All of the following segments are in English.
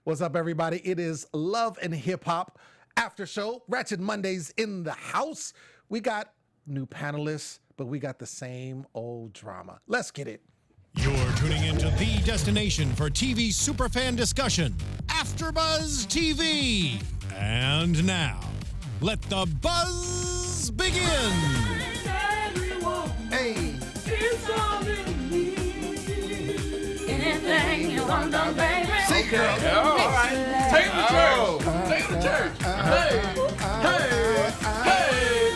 What's up, everybody? It is Love and Hip Hop After Show. Ratchet Mondays in the house. We got new panelists, but we got the same old drama. Let's get it. You're tuning into the destination for TV superfan discussion, AFTERBUZZ TV. And now, let the buzz begin. Hey. Anything you want done, baby. See, girl. All right. Take it to church. Take it to church. Hey.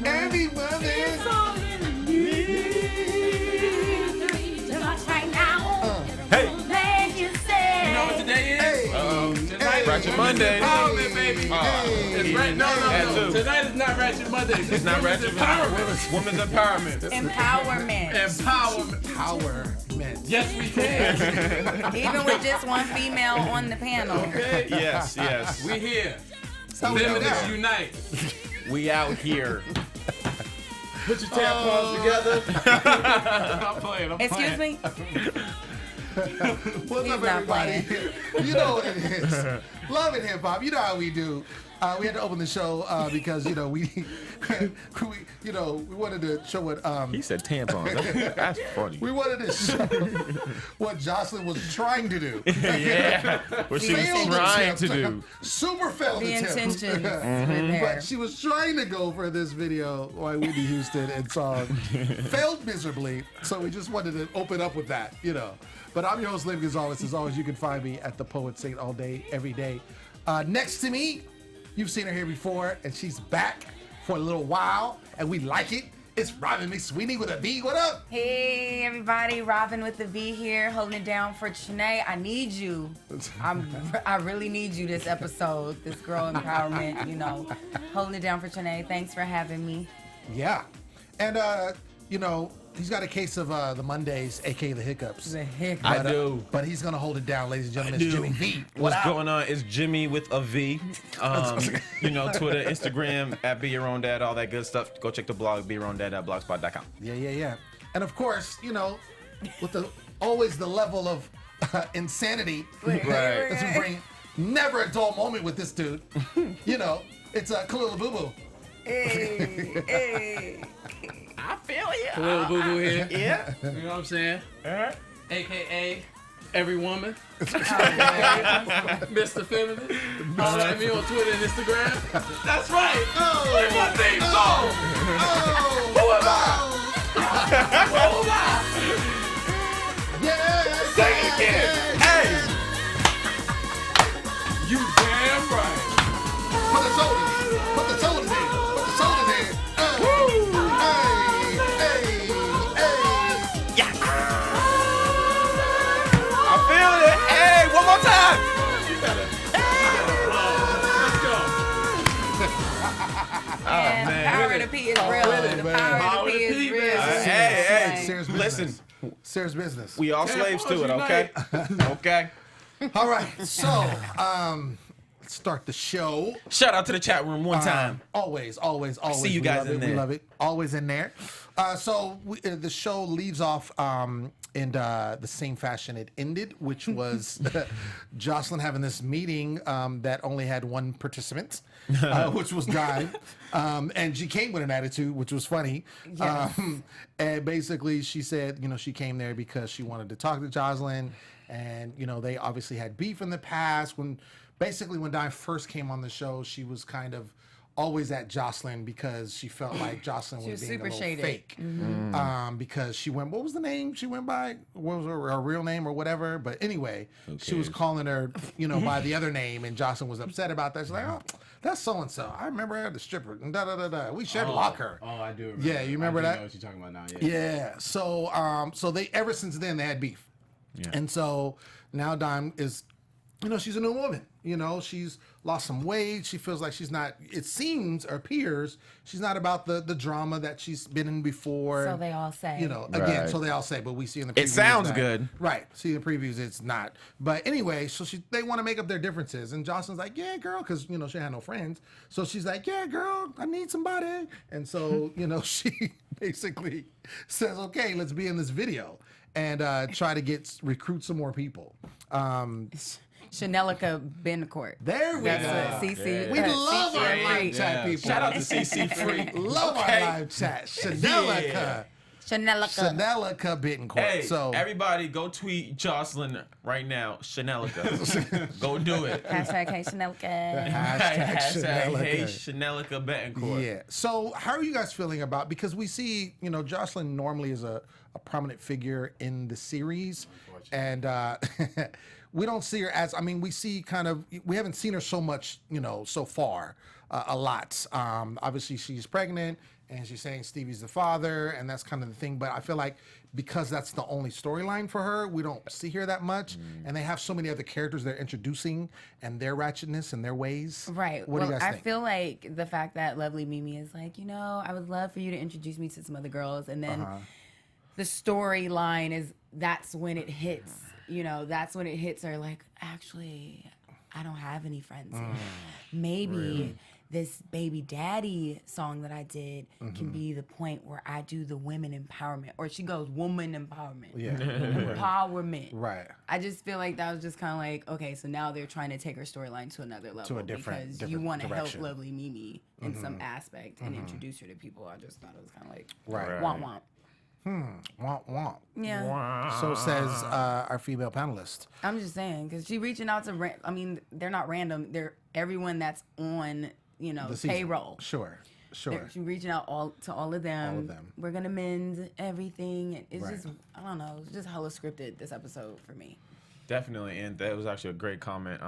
Everyone is on you. Just right now. Hey. Let you say. You know what today is? Tonight Ratchet Monday. Empowerment, baby. It's right. No. Tonight is not Ratchet Monday. It's not Ratchet Empowerment. Women's empowerment. Empowerment. Empowerment. Yes, we can. Even with just one female on the panel. Okay. Yes. We here. So we Feminists out. unite. We out here. Put your tampons together. I'm playing. Excuse me? What's He's up, not everybody? You know what it is. Love and Hip Hop. You know how we do. We had to open the show because we wanted to show what He said tampons. That's funny. we wanted to show what Joseline was trying to do. Yeah. What she was Failed trying attempt. to do. Super failed The attempt. intentions with her. But she was trying to go for this video by Whitney Houston and song. Failed miserably. So we just wanted to open up with that, But I'm your host, Lem Gonsalves. As always, you can find me at The Poet Saint all day, every day. Next to me, you've seen her here before, and she's back for a little while, and we like it. It's Rhavin McSweaney with a V. What up? Hey everybody, Rhavin with the V here, holding it down for Trinae. I need you. I really need you this episode, this girl empowerment, holding it down for Trinae. Thanks for having me. Yeah. And, he's got a case of the Mondays, a.k.a. the hiccups. The hiccup. I do. But he's going to hold it down, ladies and gentlemen. It's Jimmy V. What's going on? It's Jimmy with a V. Twitter, Instagram, at Be Your Own Dad, all that good stuff. Go check the blog, BeYourOwnDad.blogspot.com. Yeah. And of course, with always the level of insanity. Right. As we bring never a dull moment with this dude. It's Khaliel Abooboo. Hey. I feel you. Khaliel Abooboo here. Yeah. You know what I'm saying? AKA every woman. Mr. Feminist. Follow me on Twitter and Instagram. That's right. Play my theme song. Who am I? Who am I? Yeah. Say it again. Hey. You damn right. Put the shoulders in. Put the shoulders in. I feel it. Hey, one more time. And the power of the P is real. The power of the P is real. Hey, Serious listen. business. Serious business. We all slaves to it, okay? Okay. All right. So, let's start the show. Shout out to the chat room one time. Always. see you We guys love in it. there. We love it. Always in there. So the show leaves off in the same fashion it ended, which was Joseline having this meeting that only had one participant, which was Guy. And she came with an attitude, which was funny. Yes. And basically she said, she came there because she wanted to talk to Joseline. And, they obviously had beef in the past. When Di first came on the show, she was kind of always at Joseline because she felt like Joseline was being super a little shaded. fake. Because she what was the name she went by? What was her real name or whatever? But anyway, she was calling her, by the other name, and Joseline was upset about that. She's like, oh, that's so-and-so. I remember her, the stripper. And da-da-da-da. We should lock her. Oh, I do remember. Yeah, you remember I that? know what you're talking about now. Yeah. So they ever since then they had beef. Yeah. And so now Dime is, she's a new woman. She's lost some weight. She feels like she's not, it seems or appears, she's not about the drama that she's been in before. So they all say. Again, Right. so they all say, but we see in the previews. It sounds that- good. Right. See the previews, it's not. But anyway, so they want to make up their differences. And Joseline's like, yeah, girl, because, she had no friends. So she's like, yeah, girl, I need somebody. And so, she basically says, okay, let's be in this video. and try to recruit some more people. Chanelica Bencourt. There we That's go. what CC. We love our live chat people. Shout out to CC Free. Love our live chat. Chanelica. Chanelica Bencourt. Hey, so everybody go tweet Joseline right now. Chanelica. Go do it. Hashtag Hey Chanelica. Hashtag Hey Chanelica Betancourt. Yeah. So how are you guys feeling about, because we see, Joseline normally is a prominent figure in the series, and we don't see her as, we see we haven't seen her so much, so far, a lot. Obviously she's pregnant and she's saying Stevie's the father, and that's kind of the thing. But I feel like because that's the only storyline for her, we don't see her that much. And they have so many other characters they're introducing and their ratchetness and their ways. Right. What do you guys think? I feel like the fact that Lovely Mimi is like, I would love for you to introduce me to some other girls. And then the storyline is, that's when it hits. That's when it hits her, like, actually, I don't have any friends. Maybe this baby daddy song that I did can be the point where I do the women empowerment, or she goes woman empowerment. Yeah. Empowerment. Right. I just feel like that was just kind of like, okay, so now they're trying to take her storyline to another level, To a different because you want to help direction. Lovely Mimi in some aspect and introduce her to people. I just thought it was kind of like, Right. womp womp. Womp womp. Yeah. So says our female panelist. I'm just saying, because she reaching out to, they're not random. They're everyone that's on, The season. payroll. Sure. She's reaching out to all of them. All of them. We're going to mend everything. It's Right. just, I don't know, it's just hella scripted, this episode for me. Definitely, and that was actually a great comment.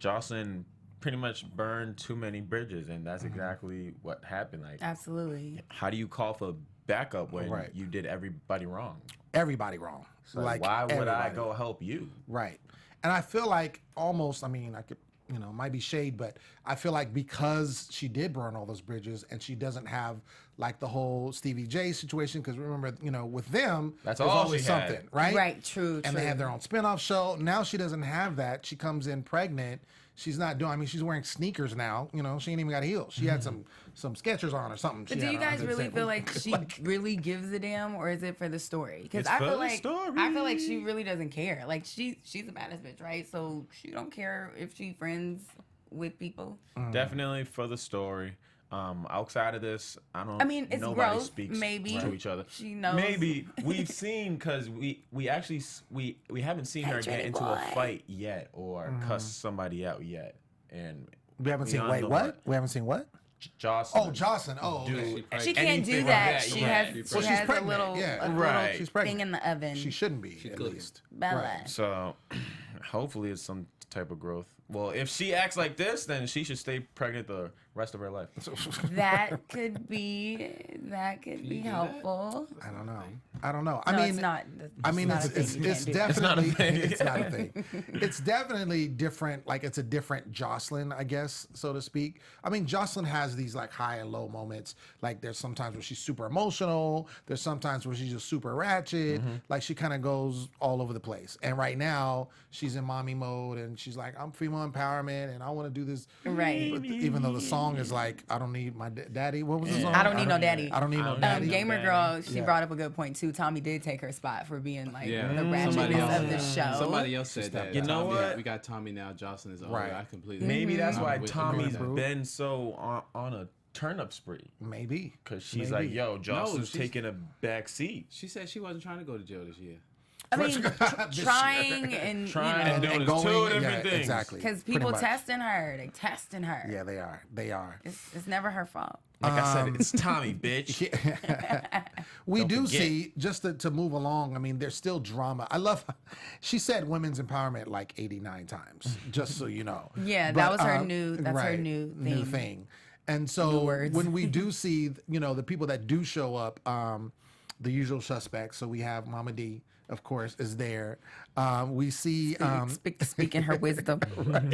Joseline pretty much burned too many bridges, and that's exactly what happened. Like, Absolutely. how do you call for backup when Right. you did everybody wrong? Everybody wrong. So why would I everybody. go help you? Right. And I feel like almost, I could, might be shade, but I feel like because she did burn all those bridges and she doesn't have like the whole Stevie J situation, because remember, with them, That's there's all always she had. something, right? Right, true. And they have their own spinoff show. Now she doesn't have that. She comes in pregnant. She's not doing, she's wearing sneakers now. She ain't even got heels. She had some Skechers on or something. But she do had you on. guys really feel like she really gives a damn, or is it for the story? Because It's I for feel the like story. I feel like she really doesn't care. Like she's a badass bitch, right? So she don't care if she friends with people. Definitely for the story. Outside of this, It's nobody growth, speaks maybe. to each other. She knows. Maybe we've seen, because we haven't seen her get into a fight yet or cuss somebody out yet, and We haven't seen, all wait, know what? We haven't seen what? Joseline. Oh, Jocelyn. Oh, okay. She can't do anything that. like that She yet. has, she Well, she's has a pregnant, little, yeah. a Right. little She's pregnant. thing in the oven. She shouldn't be, at cooking. least. Bella. So hopefully it's some type of growth. Well, if she acts like this, then she should stay pregnant the rest of her life. That could be helpful. I don't know. No, it's not. It's definitely it's not a thing. It's definitely different. Like, it's a different Joseline, I guess, so to speak. Joseline has these like high and low moments. Like, there's sometimes where she's super emotional. There's sometimes where she's just super ratchet. Like, she kind of goes all over the place. And right now she's in mommy mode, and she's like, I'm female empowerment, and I want to do this. Right. But even though the song is like, I don't need my daddy. What was the song? I don't need no daddy. I don't need no daddy. Gamer Girl, she Yeah. brought up a good point too. Tommy did take her spot for being like Yeah. the Somebody ratchetness else- of the show. Somebody else said that. You know Tommy- what? We got Tommy now. Joseline is over. Right. I completely. Maybe that's I'm why with- Tommy's agree with that. been so on a turnip spree, Maybe. because she's Maybe. like, yo, Joseline's she's- taking a back seat. She said she wasn't trying to go to jail this year. I mean, trying and Trying you know, and doing two different yeah, things. exactly. because Pretty people much. testing her, they testing her. Yeah, they are. They are. It's never her fault. Like I said, it's Tommy, bitch. We do forget. see, just to move along, there's still drama. I love, she said women's empowerment like 89 times, just so you know. Yeah, But, that was her new, that's her new thing. And so New words. when we do see, the people that do show up, the usual suspects, so we have Mama D, of course, is there. We see... Speaking her wisdom in what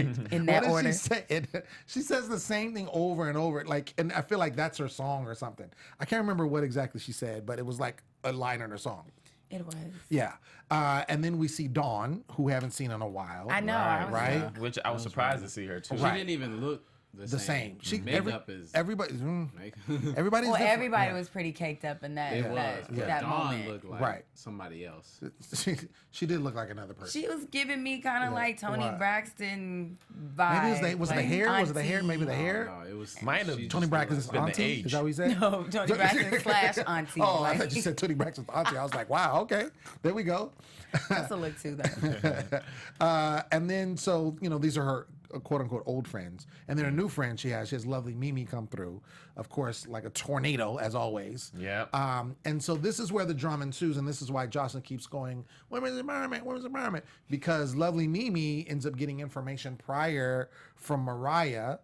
that does order. she say? She says the same thing over and over, and I feel like that's her song or something. I can't remember what exactly she said, but it was like a line in her song. It was. Yeah. And then we see Dawn, who we haven't seen in a while. I know. Right, I was right? Which I was surprised to see her too. She didn't even look the same. Makeup is everybody. Everybody's Well, different. everybody Yeah. was pretty caked up in that It was. that Dawn moment. looked like Right. somebody else. She did look like another person. She was giving me kind of like Toni Why? Braxton vibe. Maybe it was the like hair. Was it the hair? auntie. Maybe the hair. No, it was Mine have she Toni just Braxton's looked been the auntie. age. Is that what he said? No, Toni Braxton slash auntie. Oh, I like, thought you said Toni Braxton's auntie. I was like, wow, okay, there we go. that's a look too, though. And then, so, these are her quote unquote old friends. And then a new friend she has lovely Mimi come through, of course, like a tornado, as always. Yeah. And so this is where the drama ensues, and this is why Joseline keeps going, women's empowerment, because lovely Mimi ends up getting information prior from Mariah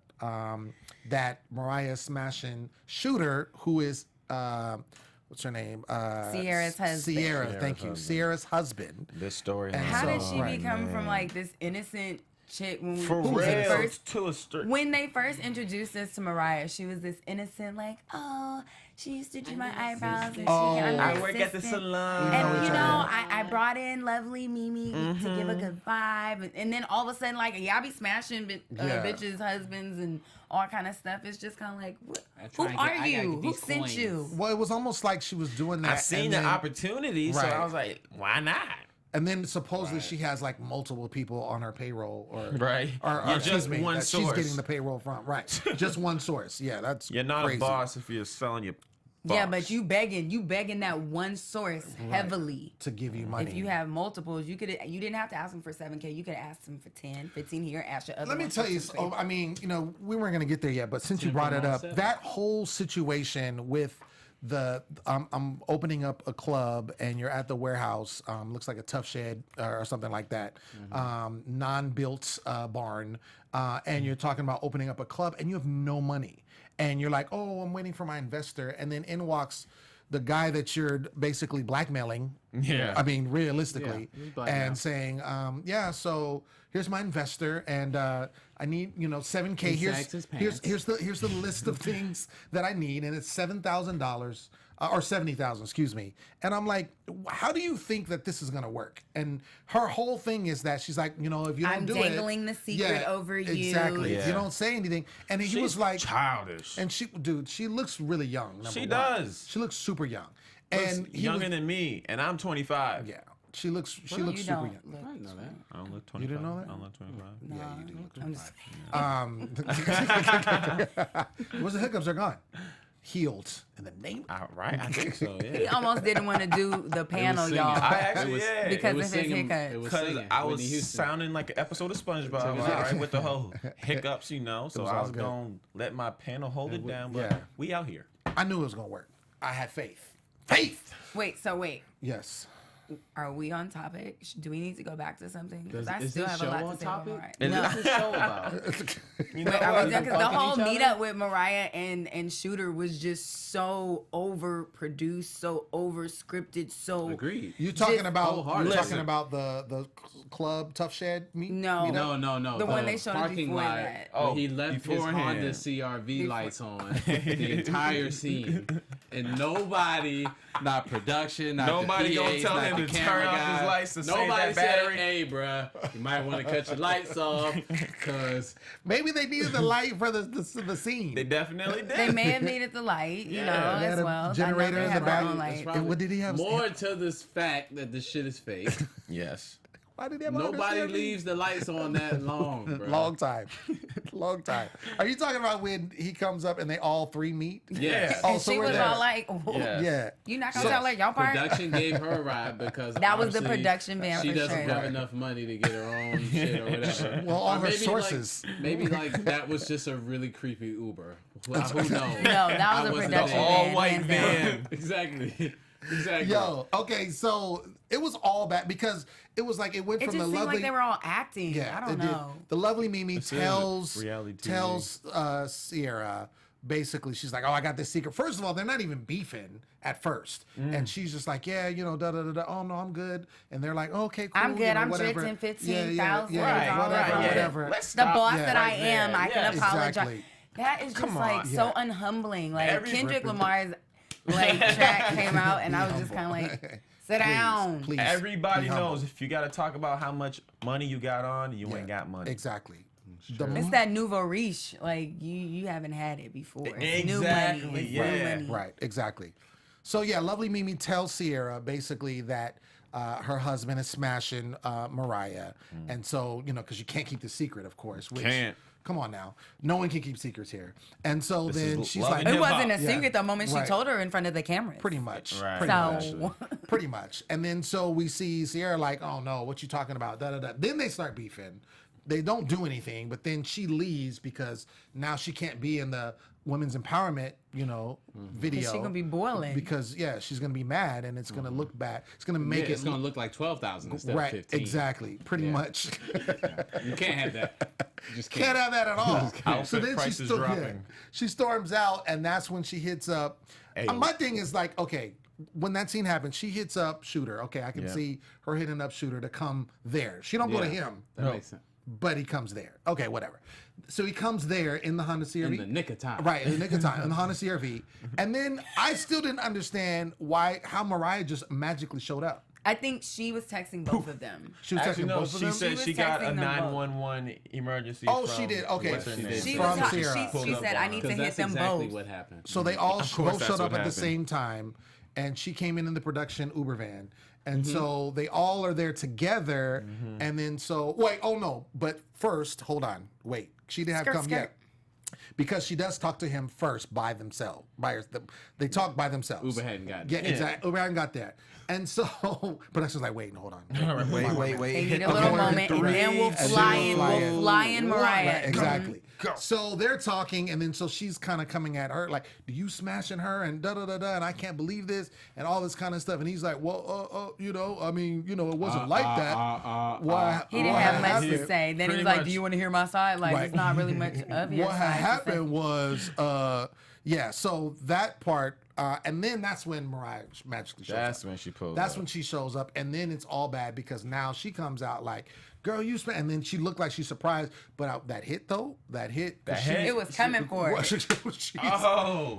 that Mariah smashing Shooter, who is, what's her name? Sierra's husband. Sierra, thank you. Sierra's husband. This story. And How so- did she Right, become from like this innocent chick when we For when real. they first To a strict. when they first introduced us to Mariah? She was this innocent, like, oh, she used to do my eyebrows, and I'm I her work at the assistant. salon. And each you know, other. I brought in lovely Mimi to give a good vibe, and then all of a sudden, like, y'all be smashing Yeah. bitches' husbands and all kind of stuff. It's just kind of like, what, I who try and are get- I gotta you? get Who these sent coins. you? Well, it was almost like she was doing that. I seen and the then- opportunity, so Right. I was like, why not? And then supposedly she has like multiple people on her payroll, or Right. or You're excuse just me, one that she's source. getting the payroll from. Right, just one source. Yeah, that's You're not crazy. a boss if you're selling your. Yeah, boss. but you begging that one source heavily. to give you money. If you have multiples, you didn't have to ask them for 7K. You could ask them for 10, 15 here, ask your other Let me ones tell for you. 2K. I mean, we weren't gonna get there yet, but since you brought it up, that whole situation with I'm opening up a club and you're at the warehouse, looks like a tough shed or something like that, non-built barn, and you're talking about opening up a club and you have no money, and you're like, oh, I'm waiting for my investor, and then in walks the guy that you're basically blackmailing. Yeah. I mean, realistically, Yeah, he's blackmail. and saying, so here's my investor, and I need 7K. He sags his pants. Here's the list of things that I need, and it's $7,000 or $70,000, excuse me. And I'm like, how do you think that this is gonna work? And her whole thing is that she's like, if you don't I'm do dangling the secret over you. exactly. If you Yeah. don't say anything, and he She's was like, childish. and she looks really young. number She one. does. She looks super young, Looks and he younger was, than me, and I'm 25. yeah. She looks You super don't young. look- I didn't know that. I don't look 25. You didn't know that? I don't look 25. No, I'm just Where's the hiccups are gone? Healed in the name. All right, I think so. So yeah. He almost didn't want to do the panel, singing. y'all. I actually It was- yeah. because It was of his singing- hiccups. it was Because singing. I was Whitney Houston. sounding like an episode of SpongeBob, all right, with the whole hiccups, So was I all was good. going to let my panel hold it down, but yeah. we out here. I knew it was gonna work. I had faith. Faith. Wait, Yes. are we on topic? Do we need to go back to something? Because I Is still this have a show lot on to say about topic? Mariah. Is No. What's the show about? You know Wait, are what? we done? Because the Fucking whole each other? meetup with Mariah and Shooter was just so overproduced, so over-scripted, so... Agreed. You talking Just- about wholeheartedly. you talking about the club Tough Shed meet? No. meetup? No. The one they showed us parking before lot that. where Oh, he left his beforehand. Honda CRV lights on the entire scene, and nobody, not production, not Nobody the gonna PAs, tell not him the to camera turn off his guy. lights to save Nobody that battery. said, "Hey, bruh, you might want to cut your lights off," because Maybe they needed the light for the scene. They definitely did. They may have needed the light, They as had a well. generator in the back. Light. And what did he have? more to this fact that this shit is fake. Yes. Why did he have a Honda Nobody CRV? leaves the lights on that long, bro. Long time. Long time. Are you talking about when he comes up and they all three meet? Yes. Oh, And so she we're was there. all like, Yes. Yeah. you not going to tell her y'all part? Production gave her a ride because That was the obviously production van she for doesn't sure. have enough money to get her own shit or whatever. Well, all Or her maybe, sources. Like, maybe like that was just a really creepy Uber. Who knows? No, that was a wasn't production there. van. All white hands down. van. Exactly. Exactly. Yo, okay, so it was all bad because it was like it went It from just the seemed lovely. like they were all acting. Yeah, I don't it did. know. The lovely Mimi tells reality TV. Sierra, basically, she's like, "Oh, I got this secret." First of all, they're not even beefing at first, and she's just like, "Yeah, da da da da. Oh no, I'm good." And they're like, "Okay, cool." I'm good. I'm whatever. drifting 15,000. Right, whatever, right, yeah. whatever. Let's The stop. boss Yeah. that I Right am, there. I can Yes. apologize. Exactly. That is just Come like on. so Yeah. unhumbling. Like Every Kendrick ripping- Lamar's like track came out, and I was just kind of like, sit down. Please. Everybody be humble. knows if you got to talk about how much money you got on, you ain't got money. Exactly. It's that nouveau riche. Like you haven't had it before. It's new money. It's new money. Right, exactly. So yeah, lovely Mimi tells Sierra basically that her husband is smashing Mariah, and so because you can't keep the secret, of course. Which, Can't. Come on now, no one can keep secrets here. And so then she's like, it wasn't a secret the moment she Right. told her in front of the cameras. Pretty much. Right. Pretty much. So Pretty much. And then so we see Sierra like, oh no, what you talking about? Da da da. Then they start beefing. They don't do anything, but then she leaves because now she can't be in the women's empowerment, video. she's gonna be boiling. Because she's gonna be mad and it's gonna look bad. It's gonna make It's gonna look like 12,000 instead right. of 15. Exactly. Pretty much. You can't have that. You just Can't have that at all. So Outfit then prices she dropping. she storms out, and that's when she hits up. Hey. My thing is like, okay, when that scene happens, she hits up Shooter. Okay, I can see her hitting up Shooter to come there. She don't go to him, That makes sense. but he comes there. Okay, whatever. So he comes there in the Honda CR-V. In the nick of time. Right, in the nick of time, in the Honda CR-V. And then I still didn't understand how Mariah just magically showed up. I think she was texting both of them. She was Actually, texting no, both of she them. said was she got a texting them both. 911 emergency. Oh, from, she did. Okay. what's her She name? did. She From was Sierra. she said, I need to Because hit that's them exactly both. what happened. So they all course both that's showed what up at the happened. same time, and she came in the production Uber van. And so they all are there together, and then but first, hold on, wait, she didn't have Skirt, come skirt. yet. Because she does talk to him first by themselves. They talk by themselves. Uber hadn't gotten Yeah, exactly. Uber hadn't got there. And so production's like, wait, hold on. Wait. They need a Okay. little moment, and then we'll fly in. We'll fly in Mariah. Right, exactly. So they're talking, and then so she's kind of coming at her like, "Do you smashing her?" and da da da da, and I can't believe this, and all this kind of stuff. And he's like, "Well, it wasn't like that." Why? He didn't what have much happened- to say. Then he was Pretty like, much. "Do you want to hear my side?" Like, Right. it's not really much of your What side. had to say. happened was, so that part, and then that's when Mariah magically shows up. That's when she pulled. That's up. when she shows up, and then it's all bad because now she comes out like, "Girl, you spent," and then she looked like she's surprised. But that hit though, that hit, It was coming for her.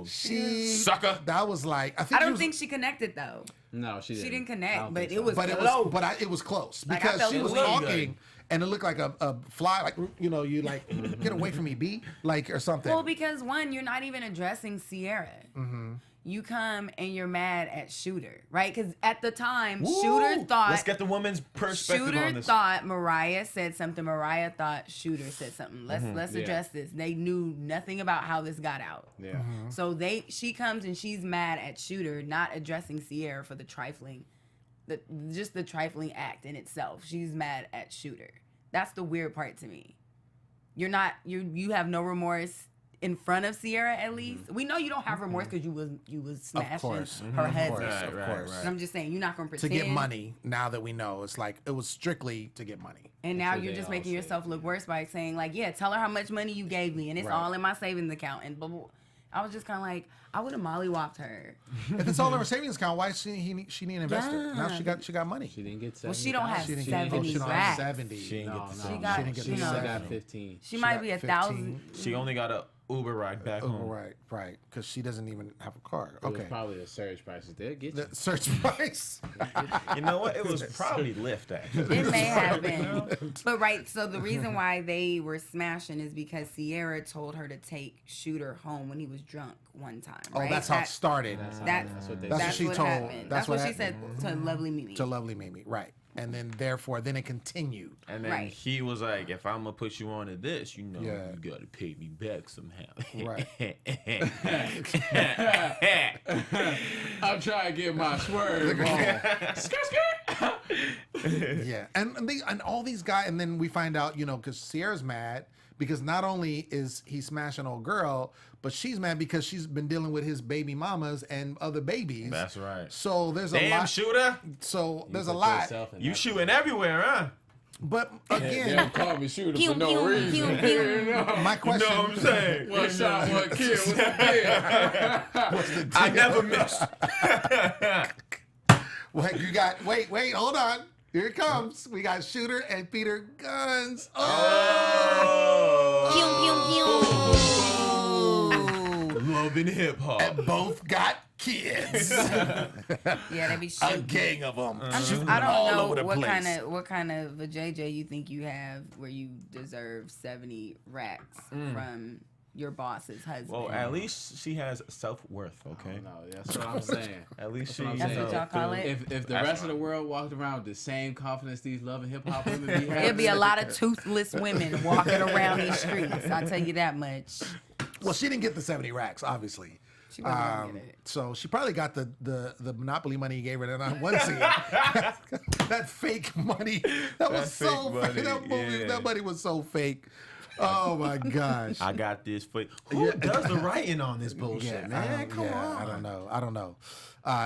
She Sucker. That was like I don't think she connected though. No, she didn't. She didn't I connect, don't but think it so. was But close. it was close Like, I because felt she it was was talking, good. and it looked like a fly, like you like get away from me, B, like or something. Well, because one, you're not even addressing Sierra. You come and you're mad at Shooter, right? Because at the time, Shooter thought. Let's get the woman's perspective Shooter on this. thought Mariah said something. Mariah thought Shooter said something. Let's address this. They knew nothing about how this got out. Yeah. So she comes and she's mad at Shooter, not addressing Sierra for the trifling act in itself. She's mad at Shooter. That's the weird part to me. You have no remorse in front of Sierra, at least. We know you don't have remorse because you was smashing her husband. Of course. And I'm just saying, you're not gonna To pretend get money, now that we know, it's like it was strictly to get money. And now That's what you're they just all making say. yourself look worse by saying like, yeah, tell her how much money you gave me, and it's Right. all in my savings account. And blah, blah, blah. I was just kind of like, I would have mollywopped her. If it's all in her savings account, why she need an investor? Yeah. Now she got money. She didn't get 70. Well, she don't have She didn't 70 she don't have racks. 70. She didn't No, get the no. same. She got, She didn't get you the know, She 70. got 15. she might got be 15. 1,000. She only got a Uber ride back Oh, home. right, because she doesn't even have a car. It was Okay. probably the surge prices. They'll get you. The search price. You know what? It was probably Lyft actually. It may have been. But right, so the reason why they were smashing is because Sierra told her to take Shooter home when he was drunk one time. Oh, Right? that's how it started. That's what they That's said. what she what told- happened. that's That's what what she said to Lovely Mimi. To Lovely Mimi, right. And then therefore, then it continued. And then Right. he was like, if I'm gonna put you on to this, you gotta pay me back somehow. Right. I'm trying to get my swerve on. Yeah, and all these guys, and then we find out, because Sierra's mad because not only is he smashing old girl, but she's mad because she's been dealing with his baby mamas and other babies. That's right. So there's a Damn, lot. Shooter. So there's a Put lot. yourself in You that shooting everywhere, huh? But They again, don't call me shooter Pew, for no pew, reason. pew, pew. my You question. know what I'm saying? One shot, one kill. What's the deal? I never missed. Wait, you got. Wait, hold on. Here it comes. We got Shooter and Peter Guns. Pew, pew, pew. Love and hip hop. And both got kids. Yeah, they be A shooting. gang of them. I all don't over know the what place. kind of a JJ you think you have where you deserve 70 racks from your boss's husband. Well, at least she has self-worth, okay? No, that's what I'm saying. At least That's what I'm she. That's saying. what y'all call it? If the rest of the world walked around with the same confidence these love and hip hop women be having, It'd be a lot of toothless women walking around these streets. I'll tell you that much. Well, she didn't get the 70 racks, obviously. She wasn't gonna get it. So she probably got the Monopoly money he gave her that one scene. That fake money. That was so fake fake. money, That money was so fake. Oh my gosh. I got this for who does the writing on this bullshit, Yeah, man? Come on. I don't know.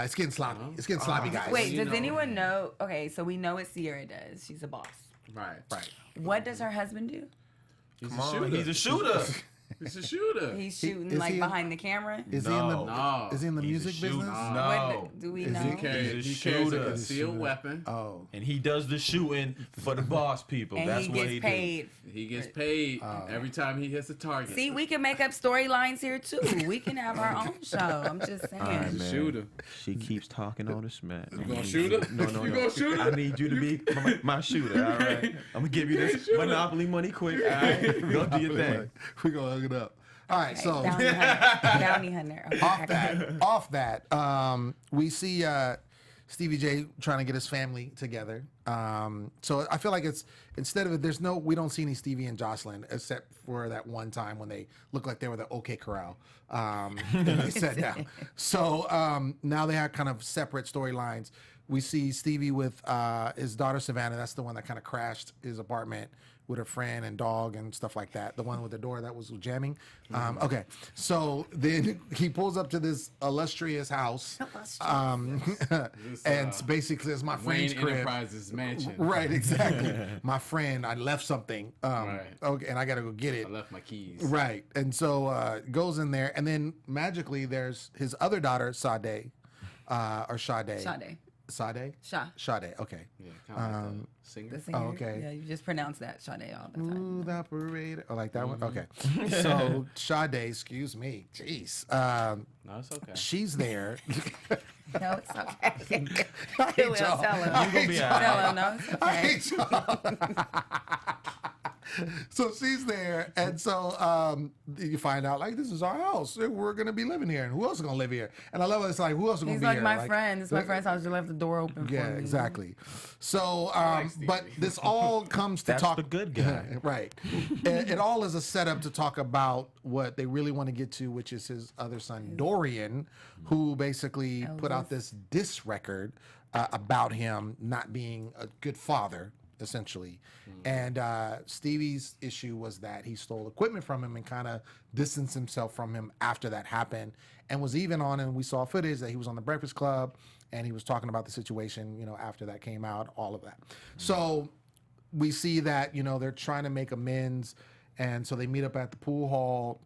It's getting sloppy. It's getting sloppy, guys. Wait, you does know. anyone know? Okay, so we know what Sierra does. She's a boss. right. What does her husband do? Come on, he's a shooter. He's a shooter. He's shooting is like he- behind the camera. Is No. he in the He's a music shooter. business? No. What do we Is know? he He carries a shooter. concealed weapon. Oh. And he does the shooting for the boss people. And That's he what gets he paid. He gets paid every time he hits a target. See, we can make up storylines here too. We can have our own show. I'm just saying. right, He's a man. shooter. She keeps talking all this smack. You gonna shoot her? No. You gonna shoot her? I need you to be my shooter. All right. I'm gonna give you this Monopoly money quick. All right. Go do your thing. We're gonna hook it up. All right, so Bounty hunter. Okay. off that, we see Stevie J trying to get his family together. So I feel like it's instead of it, we don't see any Stevie and Joseline except for that one time when they looked like they were the OK Corral. And they sat down. So now they have kind of separate storylines. We see Stevie with his daughter Savannah. That's the one that kind of crashed his apartment with her friend and dog and stuff like that. The one with the door that was jamming. Okay, so then he pulls up to this illustrious house, and it's basically it's my friend's Wayne crib. Enterprises mansion. Right, exactly. My friend, I left something. Right. Okay, and I gotta go get it. I left my keys. Right, and so goes in there, and then magically there's his other daughter, Sade, or Sade. Sade. Sade? Sha. Sade, okay. Yeah, kind of like a singer. The singer. Oh, okay. Yeah, you just pronounce that Sade all the time. Smooth operator. Oh, like that one? Okay. So Sade, excuse me. Jeez. No, it's okay. She's there. No, it's okay. I hate Will, y'all. tell him. I hate be y'all. all Tell him, no, it's I okay. hate y'all. So she's there, and so you find out like this is our house. We're gonna be living here, and who else is gonna live here? And I love it. It's like who else is gonna He's be like here? my friend. It's my friend's house. You left the door open Yeah, for me. exactly. So, Stevie. but this all comes to That's talk. the good guy. Right. It all is a setup to talk about what they really want to get to, which is his other son, Dorian, who basically put out this diss record about him not being a good father, essentially. And Stevie's issue was that he stole equipment from him and kind of distanced himself from him after that happened, and was even on, and we saw footage that he was on the Breakfast Club, and he was talking about the situation, after that came out, all of that. So we see that, they're trying to make amends, and so they meet up at the pool hall,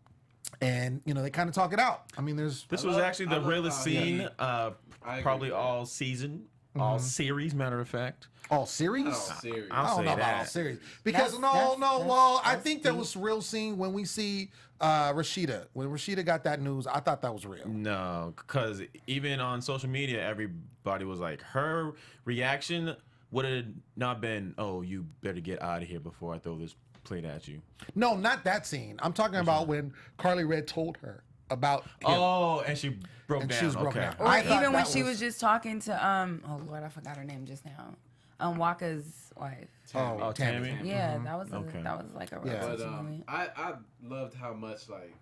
and, they kind of talk it out. I mean, This was actually the realest scene, probably agree. all season, all series, matter of fact. all series? Oh, serious. I I'll don't say know about that. all series. Because I think there was real scene when we see Rasheeda. When Rasheeda got that news, I thought that was real. No, because even on social media, everybody was like, her reaction would have not been, oh, you better get out of here before I throw this plate at you. No, not that scene. I'm talking about when Karlie Redd told her about him. Oh, and she broke And down. she was broken okay. down. Or I thought even when that she was just talking to oh Lord, I forgot her name just now. Waka's wife. Oh, Tammy. Yeah, that was Okay. that was like a real Yeah. But moment. I loved how much like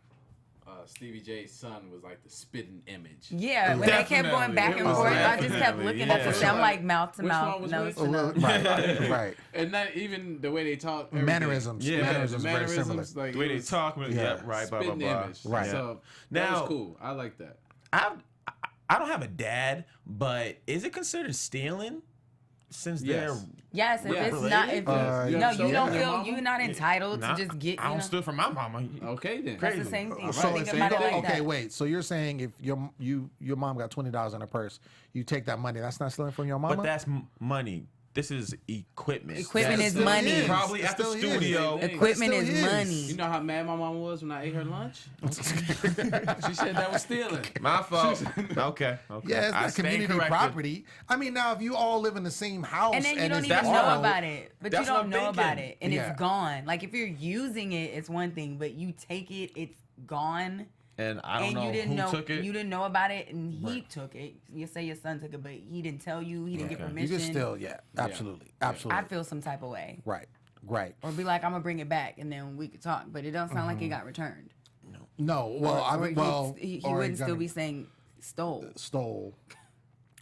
Stevie J's son was like the spitting image. Yeah, when they kept going back and It was forth, I just kept definitely, looking at yeah. the I'm like mouth to Which mouth, one was nose which? to nose. Right. And not even the way they talk. everything. Mannerisms. Yeah, Mannerisms the very similar. mannerisms, like The way it they was talk, yeah, right, blah, blah, spitting blah. image. Right. So Now- that was cool. I like that. I don't have a dad, but is it considered stealing? Since they're Yes, if Yeah. it's not, if Uh, no, have you stolen don't your feel mama? you're not entitled to just get. I don't steal from my mama. Okay then. That's the same thing. So Think if about it like okay, that. wait. So you're saying if your mom got $20 in her purse, you take that money. That's not stealing from your mama. But that's money. this is equipment. Equipment That's is money. Probably It at the still is. studio. Equipment It is still is. money. You know how mad my mom was when I ate her lunch? She said that was stealing. My fault. Okay. Yeah, it's I not stand community corrected. property. I mean, now if you all live in the same house And then you don't it's even know borrowed, about it. But you That's what don't I'm know about thinking. it. And Yeah. it's gone. Like if you're using it, it's one thing, but you take it, it's gone. And I don't And know you didn't who know took it. you didn't know about it and he Right. took it. You say your son took it, but he didn't tell you, he didn't get Okay. You permission. can still, absolutely, absolutely. I feel some type of way. right. Or be like, I'm gonna bring it back and then we could talk. But it don't sound like it got returned. No, well, I Or mean, well, he or wouldn't still gonna- be saying stole. stole.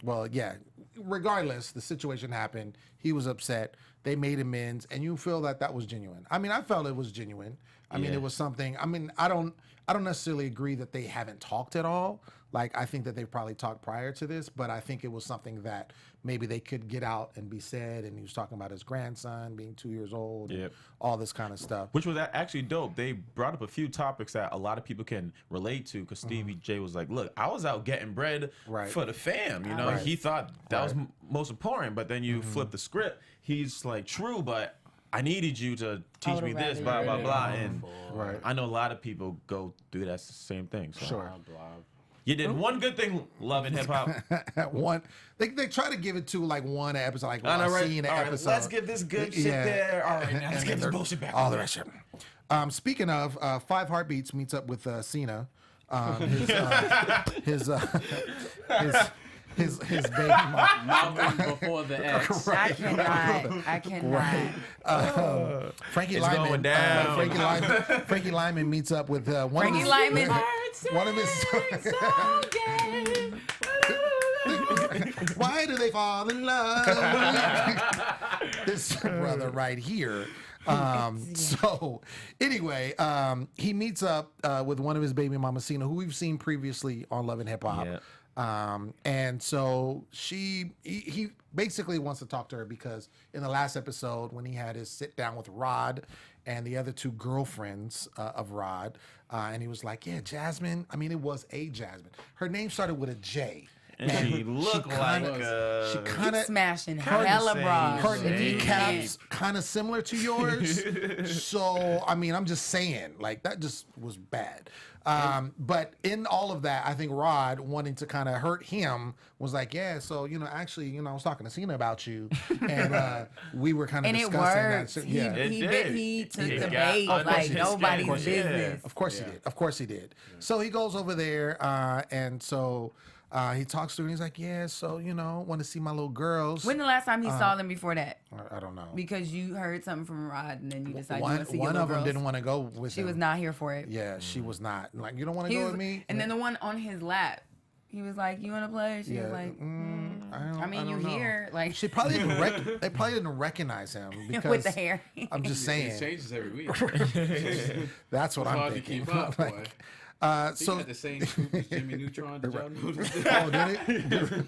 Well, yeah. Regardless, the situation happened. He was upset. They made amends, and you feel that that was genuine. I mean, I felt it was genuine. I mean, Yeah. it was something. I mean, I don't necessarily agree that they haven't talked at all. Like, I think that they probably talked prior to this, but I think it was something that maybe they could get out and be said. And he was talking about his grandson being 2 years old, and Yep. all this kind of stuff. Which was actually dope. They brought up a few topics that a lot of people can relate to because Stevie J was like, look, I was out getting bread Right. for the fam. You know, Right. he thought that was most important. But then you flip the script. He's like, true, but I needed you to teach would me this, rather blah, you blah, did blah. it. And Right. I know a lot of people go through that same thing. So. Sure. You did one good thing, love and hip hop. One, they try to give it to like one episode, like I know, one right? scene an All right, episode. let's get this good shit Yeah. there. All right, now let's And get this then bullshit back. all the rest of it. Speaking of, Five Heartbeats meets up with Cena. His baby mom. Malcolm before the X. I cannot. Frankie It's Lyman. going down. Frankie Lyman meets up with one Frankie of his, Lyman. one of his. Why do they fall in love? This brother right here. So anyway, he meets up with one of his baby mama, Cena, who we've seen previously on Love and Hip Hop. Yeah. And so he basically wants to talk to her because in the last episode when he had his sit down with Rod and the other two girlfriends of Rod, and he was like, yeah, Jasmine. I mean, it was a Jasmine. Her name started with a J. And she looked like she kind of Smashing Hard to hella say. bras. her if you kneecaps kind of similar to yours. So, I mean, I'm just saying, like, that just was bad. But in all of that, I think Rod, wanting to kind of hurt him, was like, yeah, so, actually, I was talking to Cena about you. And we were kind of And it discussing that. worked. So, He, yeah. It he, did. bit, he took He the got bait under like his nobody's skin. business. Of course he did. Of course he did. So he goes over there, and so he talks to her, and he's like, yeah, so, want to see my little girls. When the last time he saw them before that? I don't know. Because you heard something from Rod and then you decided you want One, to see your one little of them girls. didn't want to go with She him. was not here for it. Yeah, she was not. Like, you don't want to He go was- with me? And then the one on his lap, he was like, "You want to play?" She was like, I mean, don't you know. here, like She probably didn't they probably didn't recognize him because with the hair. I'm just It saying. changes every week. That's what I'm Hard to thinking. keep up, boy. He So had the same swoop as Jimmy Neutron. Did y'all notice oh, that? did it?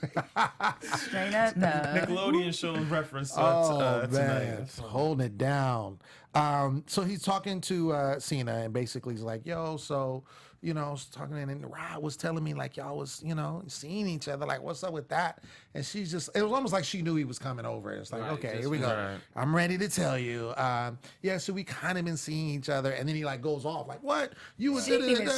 Straight up though. Nickelodeon shows reference Oh tonight. man, holding it down. So he's talking to Cena and basically he's like, "Yo, so I was talking and Rod was telling me like y'all was seeing each other. Like, what's up with that?" And she's just, it was almost like she knew he was coming over. It's like, Right, okay, just here we go. right. I'm ready to tell you. Yeah, so we kind of been seeing each other, and then he like goes off like, "What? You was She said we dating.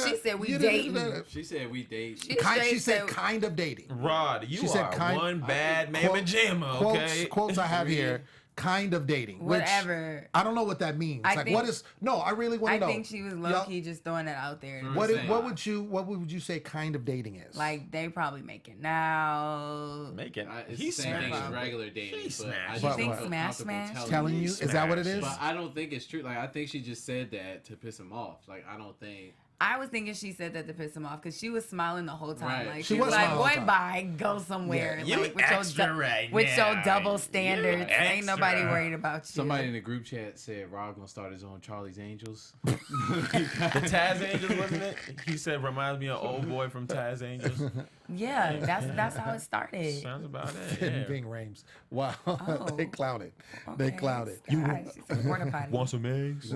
She said we date. She She straight said kind of dating. Rod, you She said are kind- one bad mamma jamma, okay? Quotes I have here. Kind of dating. which Whatever. I don't know what that means. I Like, think- what is? No, I really want I to know. think she was low key just throwing that out there. What Saying. would you say kind of dating is? Like they probably making now. Making It's he the same thing smashed. as regular dating. He but smashed. I You just think don't feel smash, comfortable smash? telling you, is that what it is? But I don't think it's true. Like I think she just said that to piss him off. Like I don't think. I was thinking she said that to piss him off because she was smiling the whole time. Right. Like She she was was like, smiling the whole "Boy, time. bye, go somewhere." Yeah. You Like extra right with now. your double standards, You ain't nobody extra. worried about you. Somebody in the group chat said Rob gonna start his own Charlie's Angels. The Taz Angels, wasn't it? He said, reminds me of old boy from Taz Angels. Yeah, that's how it started. Sounds about it. Yeah. Bing Rames. Wow, Oh. they clouded. They Okay, clouded. God, she's a porta potty. Want some eggs?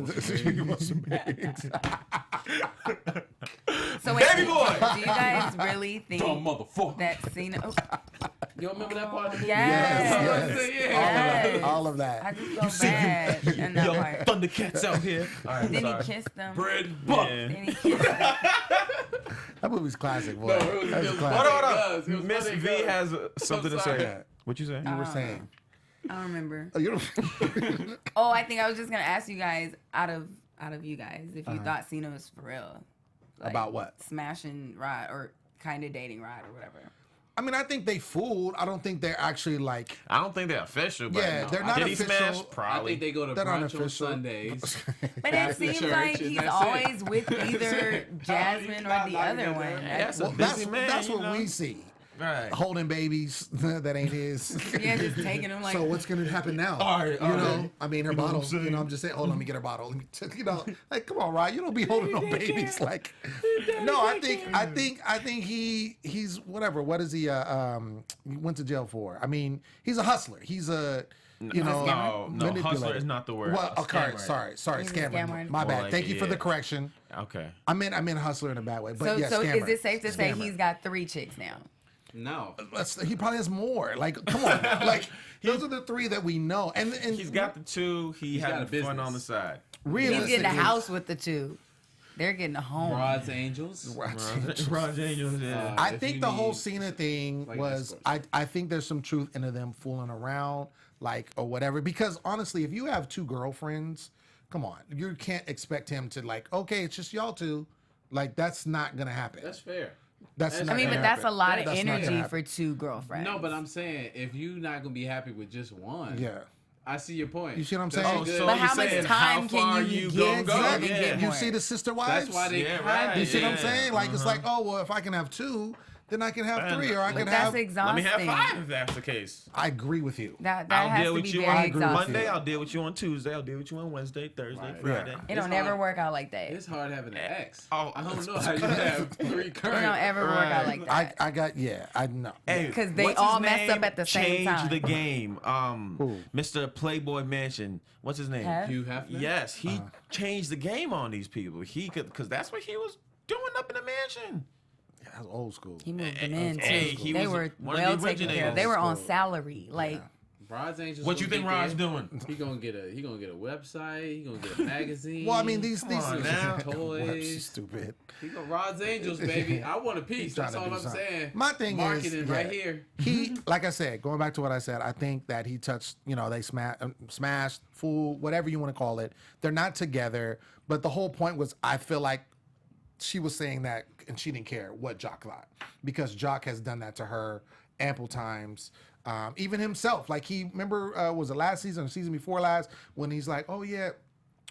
You want some eggs? So wait, Baby boy! do you guys really think Dumb motherfucker. that Cena? Oh, You remember that part of the movie? Yes. All of that. I just feel bad in that part. Thundercats out here. All right, Then sorry. he kissed them. Bread, Yeah. Then he kissed them. That movie's classic, boy. No, it was, That was it was classic. Hold on, It hold was on. Miss funny, V it has something to sorry. say. What you say? You were saying. I don't remember. Oh, you don't. Oh, I think I was just gonna ask you guys out of you guys if you thought Cena was for real. Like, About what? Smashing Rod or kind of dating Rod or whatever. I mean, I think they fooled. I don't think they're actually like. I don't think they're official. But Yeah, they're not did official. he smash? I Probably. think they go to They're brunch on unofficial. Sundays. But it After seems church, like and he's that's it. always with either Jasmine or the not other together. one. That's a Well, busy man. that's you what know? we see. Right. Holding babies that ain't his. Yeah, just taking him like. So what's gonna happen now? All right, you all know, right. I mean, her You know what bottle. I'm saying? You know, I'm just saying. Hold on, let me get her bottle. Let me, you know, like, come on, Rod. You don't be holding no babies. Like, no, I think he's whatever. What is he? He went to jail for. I mean, he's a hustler. He's a. You know, no, manipulator. hustler is not the word. Well, A okay, scammer. sorry, He's a scammer. scammer. My More bad. like, Thank you for yeah. the correction. Okay. I meant hustler in a bad way, but yeah, so scammer. is it safe to say Scammer. he's got 3 chicks now? No. He probably has more. Like, come on. Like, those are the 3 that we know. And He's got the 2. He's got a having fun business. on the side. He's realistically. getting a house with the 2. They're getting a home. Rod's Angels. Rod Angels, yeah. I If think you the whole need, Cena thing like, was. escorts. I think there's some truth into them fooling around, like, or whatever. Because honestly, if you have 2 girlfriends, come on, you can't expect him to like. Okay, it's just y'all 2. Like, that's not gonna happen. That's fair. That's not I mean, gonna but that's a happen. lot of That's not gonna energy happen. for 2 girlfriends. No, but I'm saying if you're not gonna be happy with just one, Yeah. I see your point. You see what I'm That's saying? Oh, good. so But you're how much saying time how can far you gonna give go? to exactly. even get You more? see the sister wives? That's why they Yeah, kind right. You see what I'm Yeah. saying? Like, it's like, oh, well, if I can have 2, then I can have Man, 3, or I but can That's have. Let exhausting. me have 5 if that's the case. I agree with you. That I'll has deal to with be you very on agree with exhausting. Monday. I'll deal with you on Tuesday. I'll deal with you on Wednesday, Thursday, Friday. It don't It's never hard. work out like that. It's hard having an ex. Oh, I don't know how you have 3 It current. don't ever work out like that. I got I know. Hey, 'Cause they what's all his mess name? up at the same Change time. the game. Who? Mr. Playboy Mansion. What's his name? Have? Hugh Hefner? Yes, he changed the game on these people. He could, because that's what he was doing up in the mansion. That's old school. He moved them in too. Hey, he They was were one of well the taken care of. They originators. were on salary. Like, Rod's Angels. What you gonna think get Rod's there. doing? He gonna get a website. He gonna get a magazine. Well, I mean, these on now. toys. Stupid. He gonna Rod's Angels, baby. I want a piece. trying That's to all do I'm something. saying. My thing Marketing is, right yeah, here. He, like I said, going back to what I said, I think that he touched. You know, they smashed, fool, whatever you want to call it. They're not together, but the whole point was, I feel like she was saying that, and she didn't care what Jock thought, because Jock has done that to her ample times. Even himself, like, he remember was it last season or season before last, when he's like, oh yeah,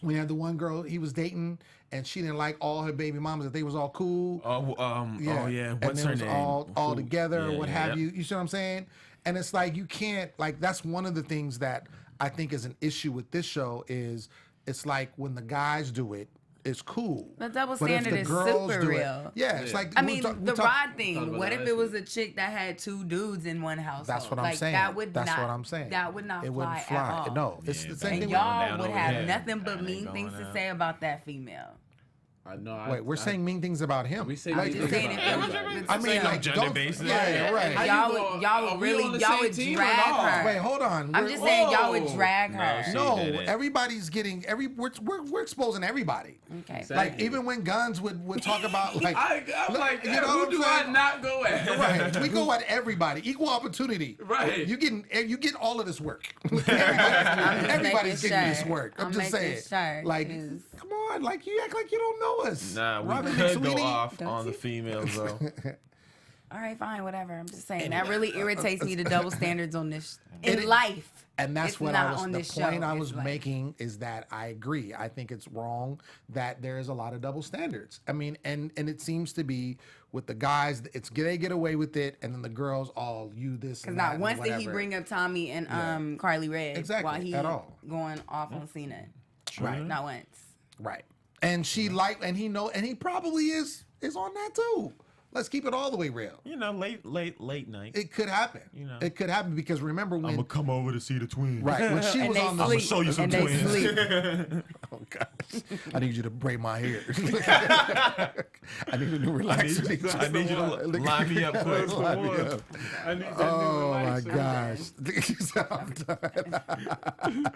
we had the one girl he was dating and she didn't like all her baby mamas, that they was all cool. Oh yeah. What's and her it was name? all together, or Yeah, what yeah, have yep. you. You see what I'm saying? And it's like, you can't, like, that's one of the things that I think is an issue with this show, is it's like when the guys do it, it's cool. The double But if standard the is girls super do it- real. yeah, it's like I we mean, talk- we the talk- Rod Talked thing. about What that if it was last a chick that had 2 dudes in one household? That's what I'm like, saying. That would That's not, what I'm saying. That would not It fly, wouldn't fly. at all. No, it's Yeah, the that same And thing. y'all down would over have here. nothing but That ain't mean going things to out. say about that female. I know. Wait, we're saying mean things about him. We say Like, mean Just things saying, about if it was, everybody. I mean, like, gender don't, basis. yeah, right. How y'all you would, gonna- are we on really, the y'all same would team or drag not? her. Wait, hold on. I'm We're- just saying, y'all would Whoa. drag No, her. she No, didn't. everybody's getting we're exposing everybody. Okay. Exactly. Like, even when Guns would talk about, like, I'm like, you know who what I'm do I saying? not go at? right, we go at everybody, equal opportunity. Right. You get all of this work. I'm just Everybody's making getting this sure. work. I'm just making saying. sure, Like, 'cause- come on, like, you act like you don't know us. Nah, we Rhavin could go McSweaney? off Don't on the you? females though. All right, fine, whatever. I'm just saying that really irritates me, the double standards on this in It- life. And that's It's what not I was. on The this point show. I It's was like- making is that I agree. I think it's wrong that there is a lot of double standards. I mean, and it seems to be with the guys. It's they get away with it, and then the girls all you this. Because and not that once and did he whatever. bring up Tommy and Karlie Redd Exactly, while he at all. going off on Cena. Right. Not once. Right. And she and he probably is on that too. Let's keep it all the way real. You know, late night. It could happen. You know. It could happen because remember when come over to see the twins. right when she And was they on the sleep. show you some and they twins. sleep. Oh gosh, I need you to braid my hair. I need a new relaxer. I need you to line me up quick. Line me up. I need that Oh new my relaxer. gosh. I'm done.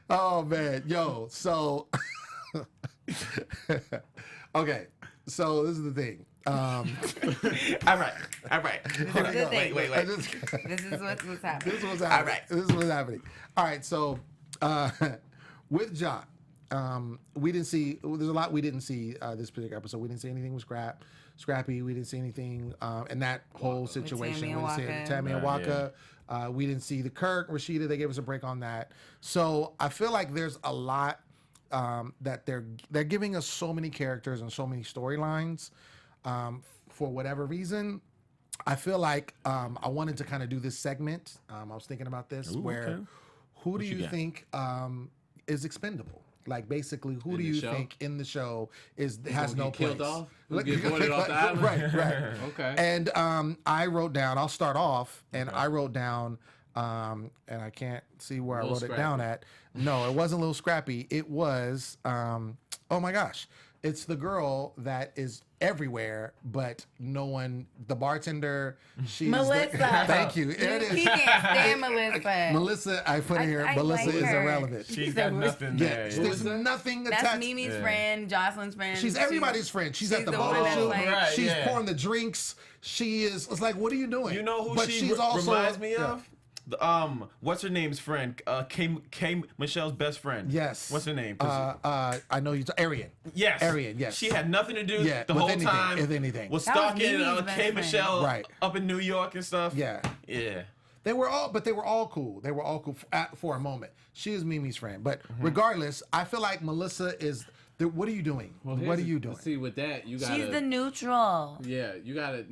Oh man, yo. So, okay. So this is the thing. All right. This is the thing. Wait. This is what's happening. This was happening. All right. This is what's happening. All right. So, with John, we didn't see. There's a lot we didn't see this particular episode. We didn't see anything with Scrappy. We didn't see anything in that whole situation. Tammy and We didn't see Waka. Tammy and Waka. We didn't see the Kirk, Rasheeda. They gave us a break on that. So I feel like there's a lot that they're giving us so many characters and so many storylines for whatever reason. I feel like I wanted to kind of do this segment. I was thinking about this who do you think is expendable? Like basically, who do you think in the show has no place? Killed off? Get voted off the island? Right. Okay. And I wrote down. I'll start off, and I wrote down, and I can't see where I wrote it down at. No, it wasn't Little Scrappy. It was. Oh my gosh! It's the girl that is everywhere, but no one. The bartender. She's Melissa. Thank you. There it He is. can't stand Melissa. Melissa, I put in here. I Melissa like is her. irrelevant. She's got nothing there. There's nothing attached. That's Mimi's friend, Jocelyn's friend. She's everybody's friend. She's at the the photo one that's shoot. like- Right, She's yeah. pouring the drinks. She is. It's like, what are you doing? You know who But she she's also reminds me of? The, what's her name's friend? K Michelle's best friend. Yes. What's her name? I know you. Arian. Yes. Arian. Yes. She had nothing to do Yeah, the with whole anything, time. if anything. Was That was stalking Mimi's best K friend. Michelle Right. up in New York and stuff. Yeah. Yeah. They were all cool. They were all cool for a moment. She is Mimi's friend, but regardless, I feel like Melissa is. What are you doing? What are you doing? See, with that, you gotta. She's the neutral. Yeah, you gotta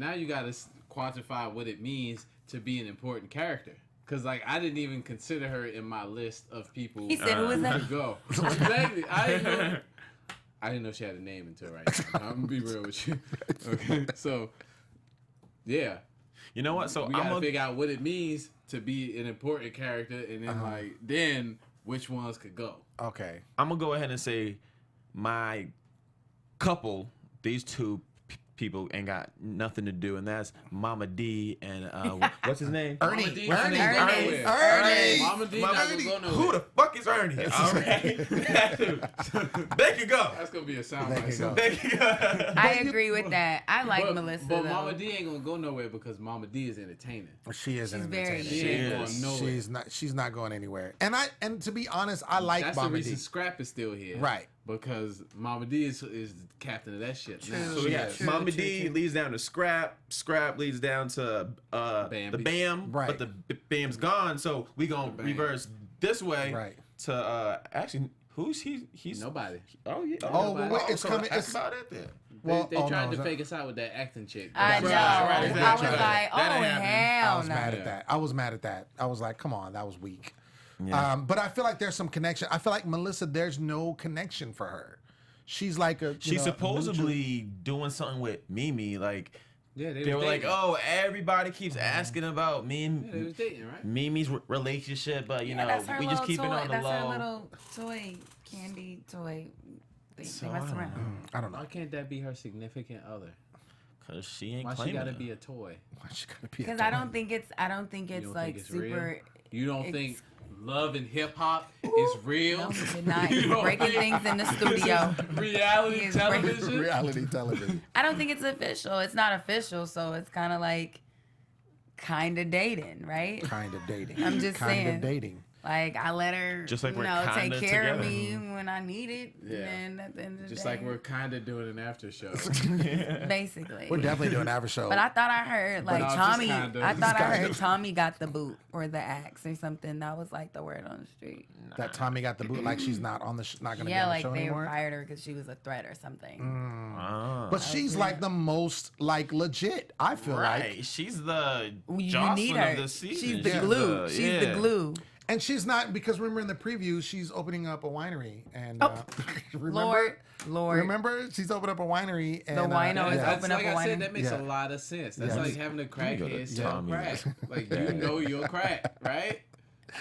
quantify what it means to be an important character. Cause like I didn't even consider her in my list of people. He said, "Who is that?" to go. Exactly. I didn't know she had a name until right now. I'm gonna be real with you. Okay, so yeah, You know what? So we gotta figure out what it means to be an important character, and then then which ones could go. Okay. I'm gonna go ahead and say my couple, these two people ain't got nothing to do, and that's Mama D and what's his name? Ernie. Mama D Ernie. not gonna go Ernie. nowhere. Ernie. Mama D not gonna go nowhere. Who the fuck is Ernie? All right, they can go. That's gonna be a sound They bite. can go. They can go. I agree with that. I like Melissa. But though. Mama D ain't gonna go nowhere because Mama D is entertaining. She is an very- entertainer. She ain't is. going nowhere. She's not going anywhere. And to be honest, I like That's the Mama reason D. Scrap is still here. Right. Because Mama D is the captain of that shit now. So we got True, Mama D leads down to Scrap. Scrap leads down to the Bambi. Bam. Right. But the Bam's gone. So we gonna Bam. reverse this way. Right. To actually, who's he? He's Nobody. Oh yeah. Oh, but wait, it's so coming. That's It's about it then. well. They oh, tried no, to it's fake us out with that acting chick. I know. right, I exactly. was like, oh That ain't happening. I hell was no. mad at that. I was mad at that. I was like, come on, that was weak. Yeah. But I feel like there's some connection. I feel like Melissa, there's no connection for her. She's like a. She's supposedly doing something with Mimi. Like Yeah, they were like, oh, everybody keeps asking about me Yeah, they and was dating, right? Mimi's relationship, but you know, That's her we just little keep it toy. on the That's her low. little toy, candy toy. They So, mess I don't around. I don't know. Why can't that be her significant other? Cause she ain't Why she claiming gotta it. be a toy? Why she gotta be a Because toy? I don't think it's You don't like think it's super. real? You don't ex- think love and hip hop is real? No, he did not. You He's don't breaking think things in the studio. He reality is breaking- television? reality television. I don't think it's official. It's not official, so it's kind of like kind of dating, right? Kind of dating. I'm just kind saying. of dating. Like I let her, Just like you we're know, take kinda care of together. me when I need it. Yeah. And then at the end of the Just day, like we're kind of doing an after show. basically. We're definitely doing an after show. But I thought I heard like no, just Tommy. kinda. I thought I Just heard kinda. Tommy got the boot or the axe or something. That was like the word on the street. that Tommy got the boot, like she's not on the not gonna be Yeah, on the like show they anymore. fired her because she was a threat or something. Ah. But she's like the most like legit. I feel Right, like, she's the You need Joseline her. of the season. She's the glue. She's the glue. and she's not because remember in the preview she's opening up a winery and Oh, remember. Lord. Remember, she's opened up a winery. And, The wino is yeah. That's Open up like a I wine. said, that makes Yeah. a lot of sense. That's Yeah. like having a go to crackhead sell Tommy. crack. Like you know you're crack, right?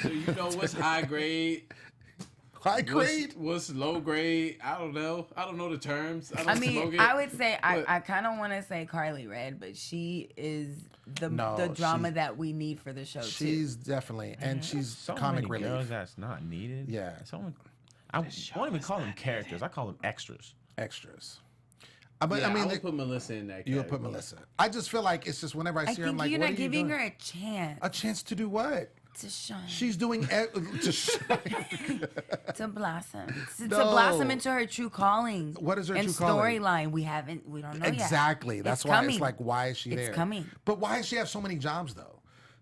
So you know what's high grade. High grade? What's low grade? I don't know. I don't know the terms. I I don't smoke mean, it. I would say I kind of want to say Karlie Redd, but she is the drama that we need for the show too. She's definitely, and she's So comic many relief. girls that's not needed. Yeah. I won't even call them characters. I call them extras. Extras. But Yeah, I mean, would put Melissa in that. you'll put Melissa. I just feel like it's just whenever I see her, I'm think like, you're what not are you giving doing? her a chance A chance to do what? to shine, She's doing to shine. to blossom, to No. blossom into her true calling. What is her and true calling? storyline? We don't know yet. Exactly. That's It's why coming. it's like, why is she It's there? coming. But why does she have so many jobs though?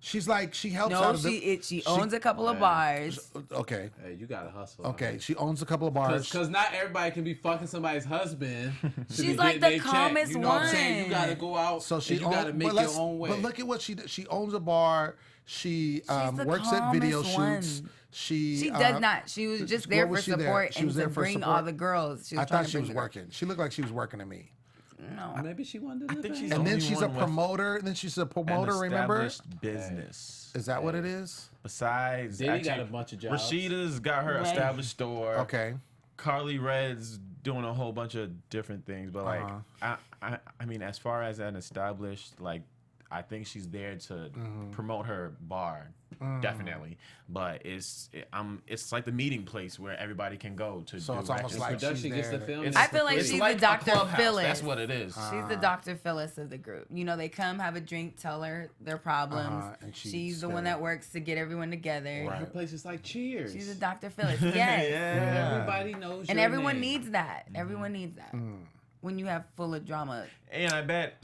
She's like, she helps No, out. she owns a couple of bars. Okay. Hey, you gotta hustle. Okay. She owns a couple of bars. Because not everybody can be fucking somebody's husband. to She's be like getting the they check. calmest You know what I'm saying? You one. gotta go out. So she and you gotta make your own way. But look at what she does. She owns a bar. She the works at video calmest shoots. one. She She does not. She was just there for was she there? support She and was there to for bring support? all the girls. She was I trying thought to she bring was the- working. She looked like she was working to me. No, Maybe she wanted to I think she's And the then only she's a one with promoter. And then she's a promoter. an Remember? established business. Is that what it is? Besides, Diddy got actually, a bunch of jobs. Rasheeda's got her Right. established store. Okay. Karlie Redd's doing a whole bunch of different things, but like, I mean, as far as an established, like, I think she's there to promote her bar, definitely. But it's like the meeting place where everybody can go to. So do it's almost extra like stuff. Production she's gets the there. film. It's- I feel like it's she's like the Dr. a clubhouse. Phyllis. That's what it is. She's the Dr. Phyllis of the group. You know, they come have a drink, tell her their problems. And She's the one that works to get everyone together. Her place is like Cheers. She's a Dr. Phyllis. Yes. Everybody knows. And your everyone name. needs that. Everyone needs that. When you have full of drama. And I bet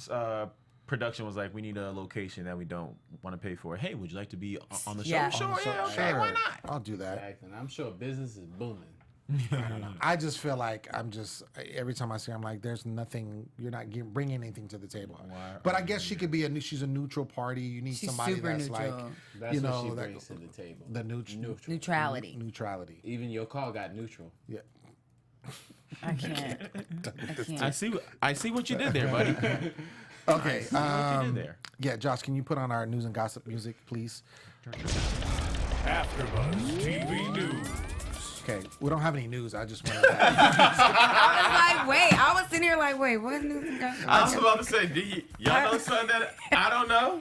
production was like, we need a location that we don't want to pay for. Hey, would you like to be on the show? Yeah. Sure, So- yeah, okay, why not? I'll do that. Exactly. And I'm sure business is booming. I just feel like every time I see her, I'm like, there's nothing. You're not bringing anything to the table. But I guess she could be she's a neutral party. You need She's somebody super that's neutral. like, That's you what know, she that, brings to the table. the neutral. Neutrality. Even your call got neutral. Yeah. I can't. I can't. I see what you did there, buddy. Okay. What you did there. Yeah, Josh, can you put on our news and gossip music, please? AfterBuzz TV News. Okay, we don't have any news. I just wanted that. I was like, wait. I was sitting here like, wait, what news? I was about to say, y'all know something that I don't know?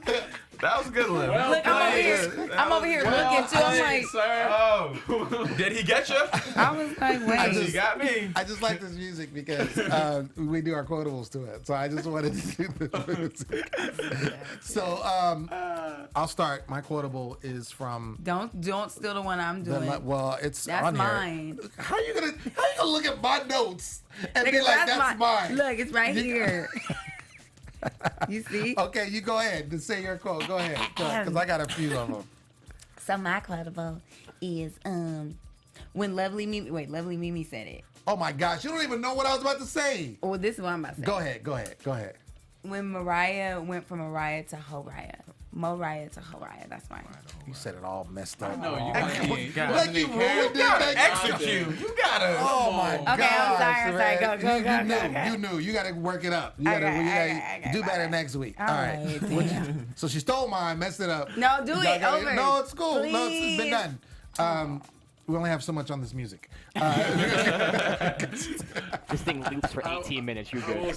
That was a good one. Look, I'm over here looking too. I'm like, Oh, did he get you? I was like, wait. He got me. I just like this music because we do our quotables to it. So I just wanted to do this music. So I'll start. My quotable is from Don't steal the one I'm doing. it's That's on here. mine. How you gonna look at my notes and be Nigga, like, that's mine? Look, it's right here. You see? Okay, you go ahead and say your quote. Go ahead, because I got a few of them. So my quotable is when Lovely Mimi said it. Oh my gosh, you don't even know what I was about to say. Well, this is what I'm about to say. Go ahead. When Mariah went from Mariah to Horiah. Mariah to Horiah. That's mine. You said it all messed up. No, you Like got you ruined it. Execute. You gotta. Oh my God. Okay, I'm sorry. Go. You knew. You got to work it up. You Okay, got to okay, do better next week. All right. damn. So she stole mine, messed it up. No, do it. Over. No, it's cool. No, it's been Please. done. We only have so much on this music. This thing loops for 18 minutes. You're good.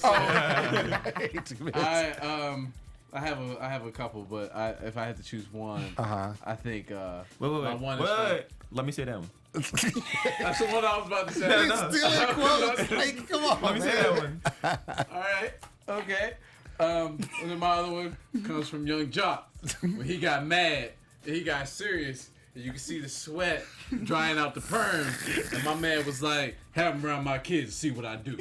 I have a couple, but if I had to choose one, I think Wait. my one is Let me say that one. that's the one I was about to say. It's stealing quotes. Like, come on. Let me say that one. All right, okay. And then my other one comes from Young Jock when he got mad and he got serious. And you can see the sweat drying out the perm, and my man was like, "Have him around my kids to see what I do."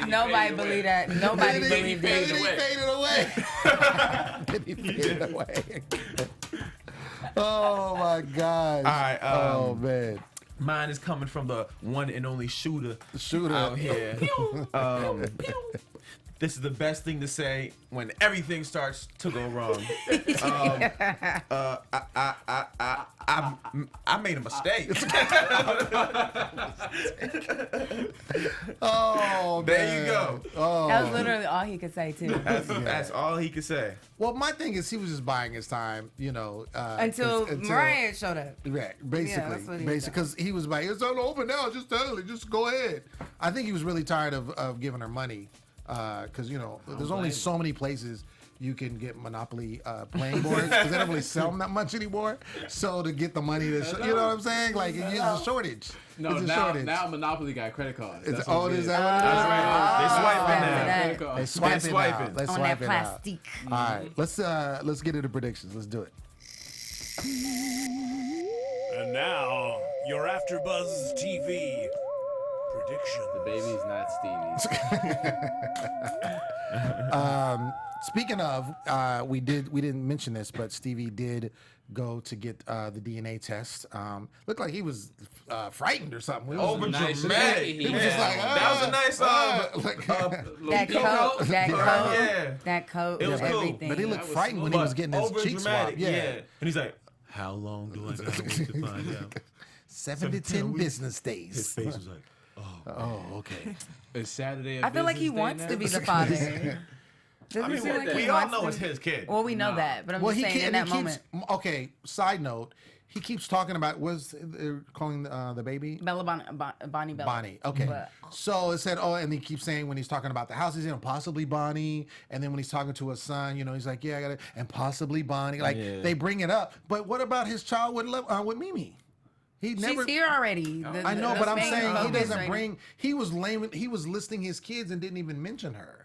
Nobody believe that. Nobody believe Then that. he faded away. Oh my gosh. All right. Oh man. Mine is coming from the one and only shooter Shooter. out here. this is the best thing to say when everything starts to go wrong. I made a mistake. Oh, There you go. Oh. That was literally all he could say too. That's all he could say. Well, my thing is he was just buying his time, you know. Until Mariah showed up. Right, Yeah, that's what he was because he was like, it's all over now. Just tell it. Just go ahead. I think he was really tired of giving her money, because you know there's only so many places you can get Monopoly playing boards because they don't really sell them that much anymore. So to get the money, to you know what I'm saying? Like it's a shortage. No, it's a now shortage. Monopoly got credit cards. Is That's it, oh, what it is is. that what it is? That's right. They swiping that's now. that. Credit cards. They swiping swiping. out. Let's On swipe that it out. plastique. All right, let's get into predictions. Let's do it. And now, your AfterBuzz TV prediction. The baby's not Stevie. Speaking of, we didn't mention this, but Stevie did go to get the DNA test. Looked like he was frightened or something. It was Over Nice dramatic. and was just like, that was a nice That coat, that coat, yeah. that coat, It was cool. everything. But he looked That was frightened when But he was getting his over cheeks dramatic, swabbed. Yeah. And he's like, how long do I gotta wait to find out? 7 to 10 business days. His face was like, Oh, okay. It's Saturday. I feel like he wants to be the father. Doesn't I mean, seem like he we all wants know to it's be- his kid. Well, we know that, but I'm Well, just he saying in that moment. Okay, side note, he keeps talking about, they're calling the baby? Bella Bonnie Bella. Bonnie. Okay. But- So it said, and he keeps saying when he's talking about the house, he's in possibly Bonnie. And then when he's talking to his son, you know, he's like, yeah, I got it. And possibly Bonnie. Like, they bring it up. But what about his child with Mimi? He never. She's here already. I know, but I'm main saying he focus doesn't right bring. He was listing his kids and didn't even mention her.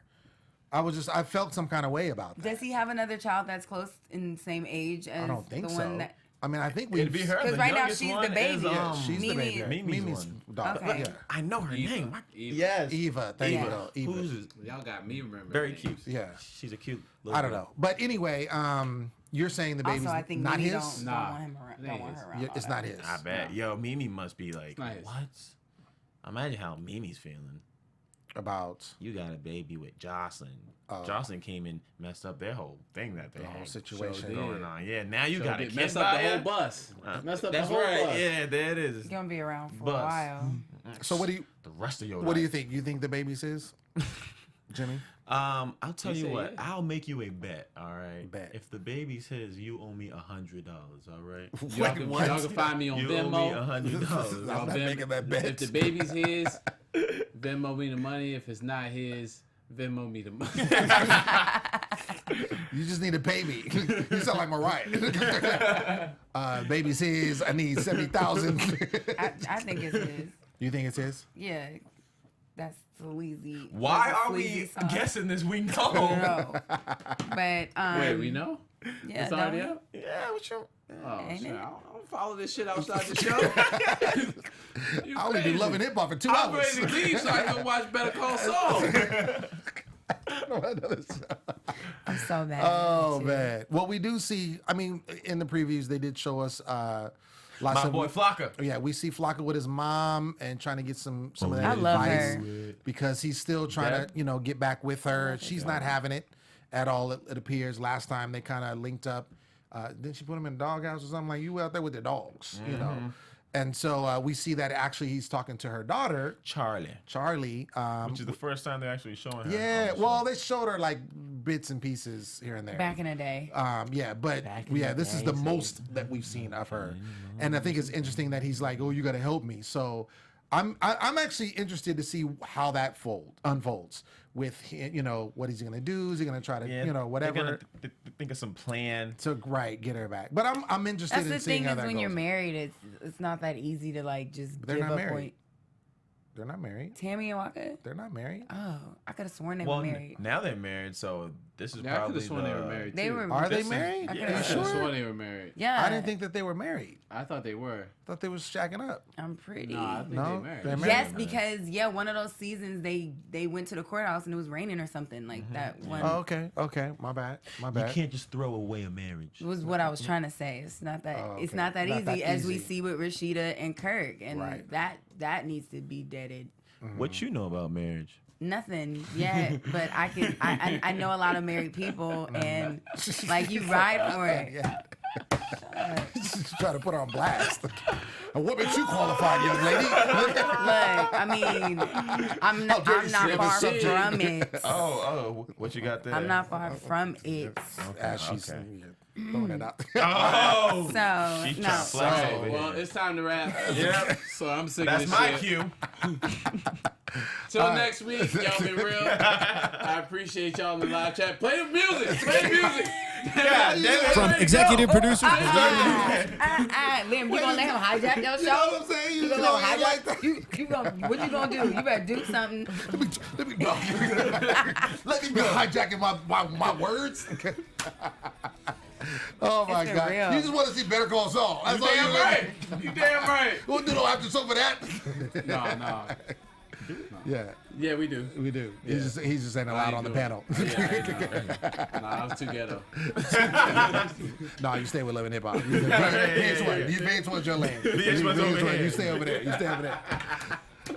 I felt some kind of way about that. Does he have another child that's close in the same age as I don't think the so. one that? I mean, I think we. It'd be her. Because The right now youngest she's one the baby. is, Yeah, she's the Mimi- baby. Mimi's Mimi's one. daughter. Okay. Yeah. I know her name. Yes. Eva. Thank Yeah. you. Though. Eva. Who's Y'all got me remembering. very names. cute. Yeah. She's a cute little I don't girl. know. But anyway, you're saying the baby's Also, I think not Mimi his? don't Nah. want him around. It Don't ain't want her his. around. Yeah, all it's that. not his. I bet. Yo, Mimi must be like, nice. what? Imagine how Mimi's feeling. About You got a baby with Joseline. Oh. Joseline came and messed up their whole thing that they the whole had situation. did. going on. Yeah, now you So got a it kid messed up by the whole her. bus. Messed up That's the whole right. bus. Yeah, there it is. He's gonna be around for a Bus. while. So what do you The rest of your what do you life. think? You think the baby's his? Jimmy? I'll tell You you say what. yeah. I'll make you a bet. All right. Bet. If the baby's his, you owe me $100. All right. Y'all can find me on You owe me Venmo. $100. I'm not Venmo- making that bet. If the baby's his, Venmo me the money. If it's not his, Venmo me the money. You just need to pay me. You sound like Mariah. Baby's his. I need 70,000. I think it's his. You think it's his? Yeah, that's sleazy. Why That's a are we sleazy song. guessing this? We know. No. But Wait, we know? Yeah, It's already don't up? Yeah, what you? Oh, Ain't shit. it? I don't follow this shit outside the show. You I only do crazy. Love and Hip Hop for 2 I'm hours. ready to leave so I can watch Better Call Saul. I'm so mad. Oh too. man. Well, we do see. I mean, in the previews, they did show us lots My of boy Flocka. Yeah, we see Flocka with his mom and trying to get some of that I love advice her. because he's still trying to get back with her. She's not having it at all. It appears. Last time they kind of linked up. Didn't she put him in a doghouse or something? Like, you out there with the dogs, you know? And so we see that actually he's talking to her daughter, Charlie. Which is the first time they're actually showing her. Yeah, on the well, show. they showed her like bits and pieces here and there. Back in the day. Yeah, but yeah, this is the most that we've seen of her, and I think it's interesting that he's like, "Oh, you got to help me." So, I'm actually interested to see how that unfolds with him, you know, what he's gonna do. Is he gonna try to Yeah, you know they're whatever gonna think of some plan. to get her back? But I'm interested That's in the seeing thing how is that when goes. you're married, it's not that easy to like just They're give not up married. on They're not married. Tammy and Waka. They're not married. Oh, I could have sworn they Well, were married. now they're married, so this is Yeah, I could probably have sworn they were married. They too. were. Are they This is- married? I yeah. Are could've you I could have sure? sworn they were married. Yeah. I didn't think that they were married. I thought they were. I thought they was shacking up. I'm pretty. No, I think No, they married. they're married. Yes, because one of those seasons they went to the courthouse and it was raining or something like that one. Oh, okay. My bad. You can't just throw away a marriage. Was what I was trying to say. It's not that Oh, it's okay. not that Not easy that as we easy. see with Rasheeda and Kirk, and Right. that needs to be deaded. What you know about marriage? Nothing yet, but I know a lot of married people, and like you ride for it. Yeah. Try to put her on blast. And what makes you qualified, young lady? Look, I mean, I'm not far from it. Oh, what you got there? I'm not far from it. She's throwing it out. Oh, So she's no. trying to flex over here. Well, it's time to wrap. Yep. So I'm sick That's of this my shit. cue. Till next week, y'all been real. I appreciate y'all in the live chat. Play the music. Play the music. God damn it. From executive producers. Lem, you gonna let him hijack your show? You know what I'm saying? You gonna let him hijack? What you gonna do? You better do something. Let me go. Let me be hijacking my words. Oh my It's God! real. You just want to see Better Call Saul. That's You all damn right. You damn right. We'll do no after show for that. No. Yeah, Yeah, we do. we do. He's just saying it loud on the panel. Nah, I was too ghetto. No, you stay with Love and Hip Hop. VH1 your lane. VH1's over here. You stay over there. You stay over there.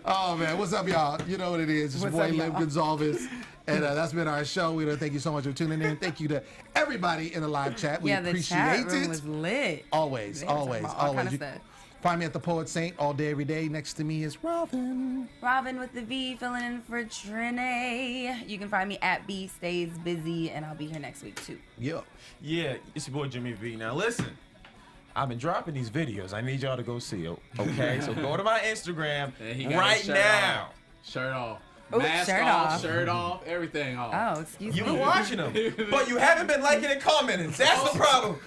Oh man, what's up, y'all? You know what it is. It's your boy Lem Gonsalves. And that's been our show. We thank you so much for tuning in. Thank you to everybody in the live chat. We The appreciate chat room it. was lit. Always. All kind of You stuff. find me at the Poet Saint all day, every day. Next to me is Rhavin. Rhavin with the V, filling in for Trinay. You can find me at B Stays Busy, and I'll be here next week too. Yep. Yeah, it's your boy Jimmy V. Now listen, I've been dropping these videos. I need y'all to go see it. Okay, so go to my Instagram And he got right his shirt now. off. Shirt off. Ooh, Mask shirt off, off. shirt off, everything off. Oh, excuse You've me. been watching them, but you haven't been liking and commenting. That's the problem.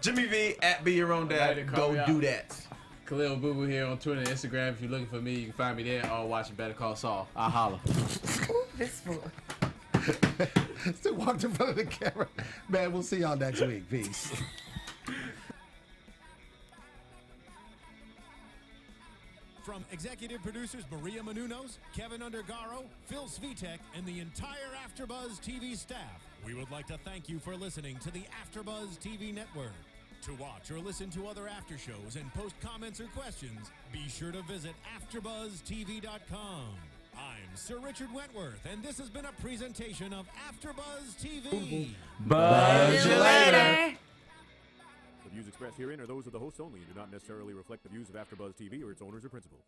Jimmy V at Be Your Own Dad. Go do that. Khaliel Abooboo here on Twitter and Instagram. If you're looking for me, you can find me there or watching Better Call Saul. I'll holla. This fool. Still walked in front of the camera. Man, we'll see y'all next week. Peace. From executive producers Maria Menounos, Kevin Undergaro, Phil Svitek, and the entire AfterBuzz TV staff, we would like to thank you for listening to the AfterBuzz TV network. To watch or listen to other after shows and post comments or questions, be sure to visit AfterBuzzTV.com. I'm Sir Richard Wentworth, and this has been a presentation of AfterBuzz TV. Buzz you later. The views expressed herein are those of the hosts only and do not necessarily reflect the views of AfterBuzz TV or its owners or principals.